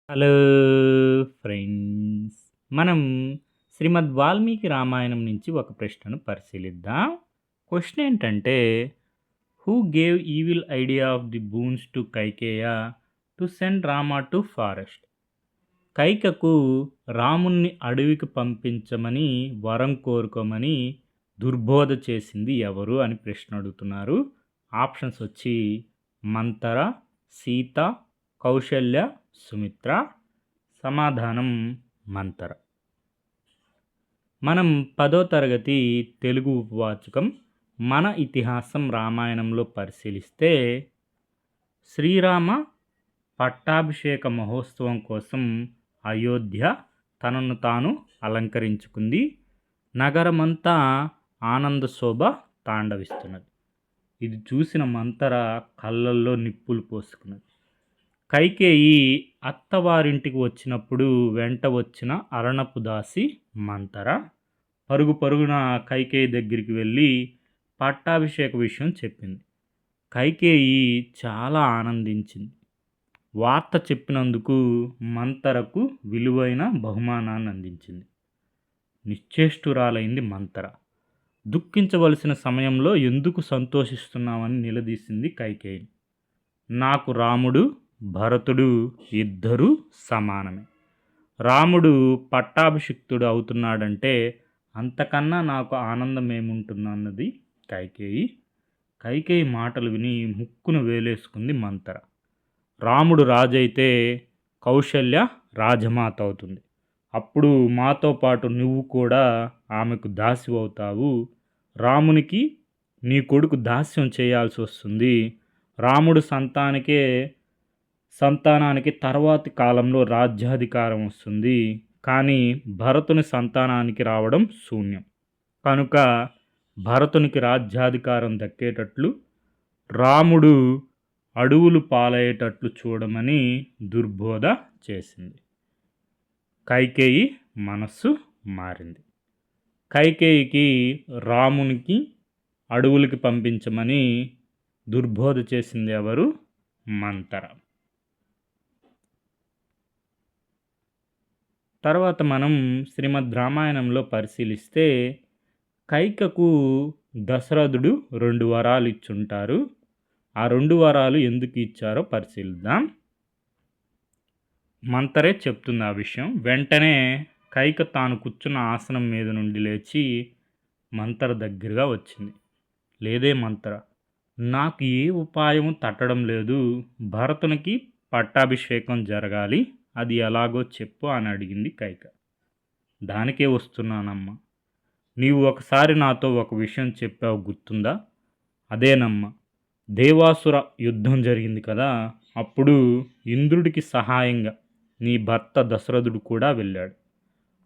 Hello friends. మనం శ్రీమద్ వాల్మీకి రామాయణం నుంచి ఒక ప్రశ్నను పరిశీలిద్దాం. క్వశ్చన్ ఏంటంటే, who gave evil idea of the boons to Kaikeyi to send Rama to forest? కైకకు రాముణ్ణి అడవికి పంపించమని వరం కోరుకోమని దుర్బోధ చేసింది ఎవరు అని ప్రశ్న అడుగుతున్నారు. ఆప్షన్స్ వచ్చి మంతర, సీత, కౌశల్య, సుమిత్ర. సమాధానం మంతర. మనం 10వ తరగతి తెలుగు ఉపవాచకం మన ఇతిహాసం రామాయణంలో పరిశీలిస్తే, శ్రీరామ పట్టాభిషేక మహోత్సవం కోసం అయోధ్య తనను తాను అలంకరించుకుంది. నగరమంతా ఆనంద శోభ తాండవిస్తున్నది. ఇది చూసిన మంతర కళ్ళల్లో నిప్పులు పోసుకున్నది. కైకేయి అత్తవారింటికి వచ్చినప్పుడు వెంట వచ్చిన అరణపు దాసి మంతర పరుగు పరుగున కైకేయి దగ్గరికి వెళ్ళి పట్టాభిషేక విషయం చెప్పింది. కైకేయి చాలా ఆనందించింది. వార్త చెప్పినందుకు మంతరకు విలువైన బహుమానాన్ని అందించింది. నిశ్చేష్టురాలైంది మంతర. దుఃఖించవలసిన సమయంలో ఎందుకు సంతోషిస్తున్నామని నిలదీసింది కైకేయిని. నాకు రాముడు, భరతుడు ఇద్దరూ సమానమే. రాముడు పట్టాభిషిక్తుడు అవుతున్నాడంటే అంతకన్నా నాకు ఆనందం ఏముంటుందన్నది కైకేయి. కైకేయి మాటలు విని ముక్కును వేలేసుకుంది మంతర. రాముడు రాజైతే కౌశల్య రాజమాత అవుతుంది. అప్పుడు మాతో పాటు నువ్వు కూడా ఆమెకు దాసి అవుతావు. రామునికి నీ కొడుకు దాస్యం చేయాల్సి వస్తుంది. రాముడు సంతానానికి తర్వాతి కాలంలో రాజ్యాధికారం వస్తుంది. కానీ భరతుని సంతానానికి రావడం శూన్యం. కనుక భరతునికి రాజ్యాధికారం దక్కేటట్లు రాముడు అడవులు పాలయ్యేటట్లు చూడమని దుర్బోధ చేసింది. కైకేయి మనస్సు మారింది. కైకేయికి రామునికి అడవులకి పంపించమని దుర్బోధ చేసింది ఎవరు? మంతర. తర్వాత మనం శ్రీమద్ రామాయణంలో పరిశీలిస్తే, కైకకు దశరథుడు 2 వరాలు ఇచ్చుంటారు. ఆ 2 వరాలు ఎందుకు ఇచ్చారో పరిశీలిద్దాం. మంతరే చెప్తుంది ఆ విషయం. వెంటనే కైక తాను కూర్చున్న ఆసనం మీద నుండి లేచి మంతర దగ్గరగా వచ్చింది. లేదే మంతర, నాకు ఏ ఉపాయం తట్టడం లేదు. భరతునికి పట్టాభిషేకం జరగాలి, అది ఎలాగో చెప్పు అని అడిగింది కైక. దానికే వస్తున్నానమ్మా. నీవు ఒకసారి నాతో ఒక విషయం చెప్పావు, గుర్తుందా? అదేనమ్మా, దేవాసుర యుద్ధం జరిగింది కదా, అప్పుడు ఇంద్రుడికి సహాయంగా నీ భర్త దశరథుడు కూడా వెళ్ళాడు.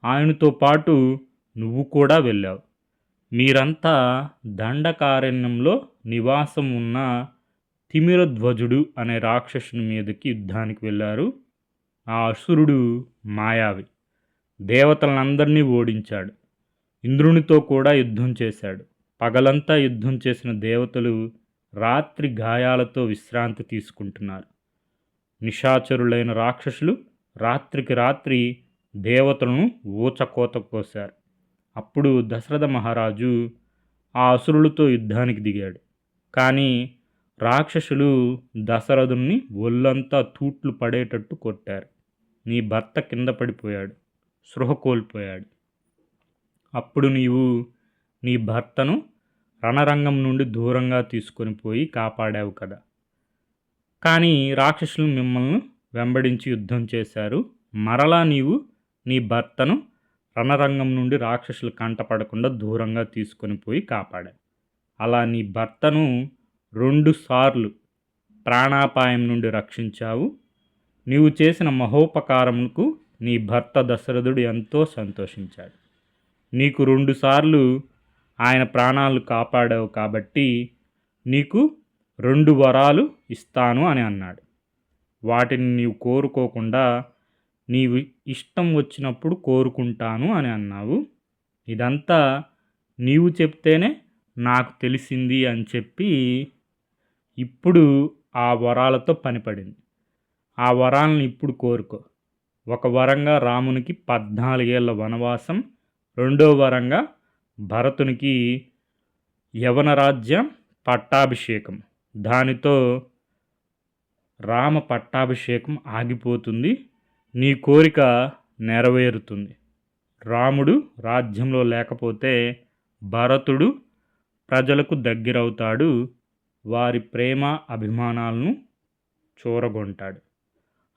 ఆయనతో పాటు నువ్వు కూడా వెళ్ళావు. మీరంతా దండకారణ్యంలో నివాసం ఉన్న తిమిరధ్వజుడు అనే రాక్షసుని మీదకి యుద్ధానికి వెళ్ళారు. ఆ అసురుడు మాయావి. దేవతలందరినీ ఓడించాడు. ఇంద్రునితో కూడా యుద్ధం చేశాడు. పగలంతా యుద్ధం చేసిన దేవతలు రాత్రి గాయాలతో విశ్రాంతి తీసుకుంటున్నారు. నిశాచరులైన రాక్షసులు రాత్రికి రాత్రి దేవతలను ఊచకోత కోశారు. అప్పుడు దశరథ మహారాజు ఆ అసురులతో యుద్ధానికి దిగాడు. కానీ రాక్షసులు దశరథుణ్ణి ఒళ్ళంతా తూట్లు పడేటట్టు కొట్టారు. నీ భర్త కింద పడిపోయాడు, స్పృహ కోల్పోయాడు. అప్పుడు నీవు నీ భర్తను రణరంగం నుండి దూరంగా తీసుకొని పోయి కాపాడావు కదా. కానీ రాక్షసులు మిమ్మల్ని వెంబడించి యుద్ధం చేశారు. మరలా నీవు నీ భర్తను రణరంగం నుండి రాక్షసులు కంటపడకుండా దూరంగా తీసుకొని పోయి కాపాడావు. అలా నీ భర్తను 2 సార్లు ప్రాణాపాయం నుండి రక్షించావు. నీవు చేసిన మహోపకారంకు నీ భర్త దశరథుడు ఎంతో సంతోషించాడు. నీకు 2 సార్లు ఆయన ప్రాణాలు కాపాడావు కాబట్టి నీకు 2 వరాలు ఇస్తాను అని అన్నాడు. వాటిని నీవు కోరుకోకుండా నీవు ఇష్టం వచ్చినప్పుడు కోరుకుంటాను అని అన్నావు. ఇదంతా నీవు చెప్తేనే నాకు తెలిసింది అని చెప్పి ఇప్పుడు ఆ వరాలతో పనిపడింది. ఆ వరాలను ఇప్పుడు కోరుకో. ఒక వరంగా రామునికి 14 ఏళ్ల వనవాసం, రెండో వరంగా భరతునికి యవన రాజ్యం పట్టాభిషేకం. దానితో రామ పట్టాభిషేకం ఆగిపోతుంది. నీ కోరిక నెరవేరుతుంది. రాముడు రాజ్యంలో లేకపోతే భరతుడు ప్రజలకు దగ్గరవుతాడు. వారి ప్రేమ అభిమానాలను చూరగొంటాడు.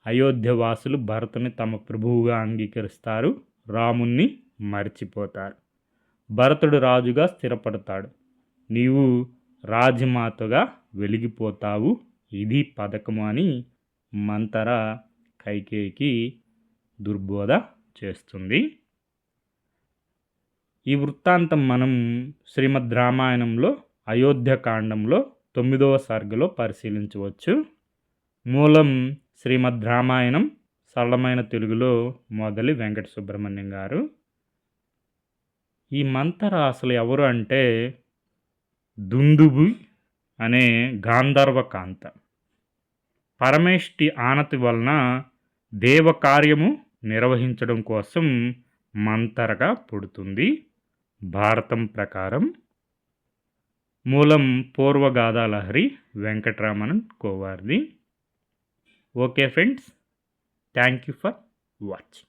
అయోధ్యవాసులు భరతుని తమ ప్రభువుగా అంగీకరిస్తారు. రాముణ్ణి మర్చిపోతారు. భరతుడు రాజుగా స్థిరపడతాడు. నీవు రాజమాతగా వెలిగిపోతావు. ఇది పథకము అని మంతర కైకేయికి దుర్బోధ చేస్తుంది. ఈ వృత్తాంతం మనం శ్రీమద్ రామాయణంలో అయోధ్యకాండంలో 9వ సర్గలో పరిశీలించవచ్చు. మూలం శ్రీమద్ రామాయణం సరళమైన తెలుగులో మొదలి వెంకట సుబ్రహ్మణ్యం గారు. ఈ మంతర అసలు ఎవరు అంటే దుందుభి అనే గాంధర్వ కాంత. పరమేష్టి ఆనతి వలన దేవకార్యము నిర్వహించడం కోసం మంతరగా పుడుతుంది. భారతం ప్రకారం. మూలం పూర్వగాథాలహరి వెంకటరామన్ కోవార్ది. Okay friends, thank you for watching.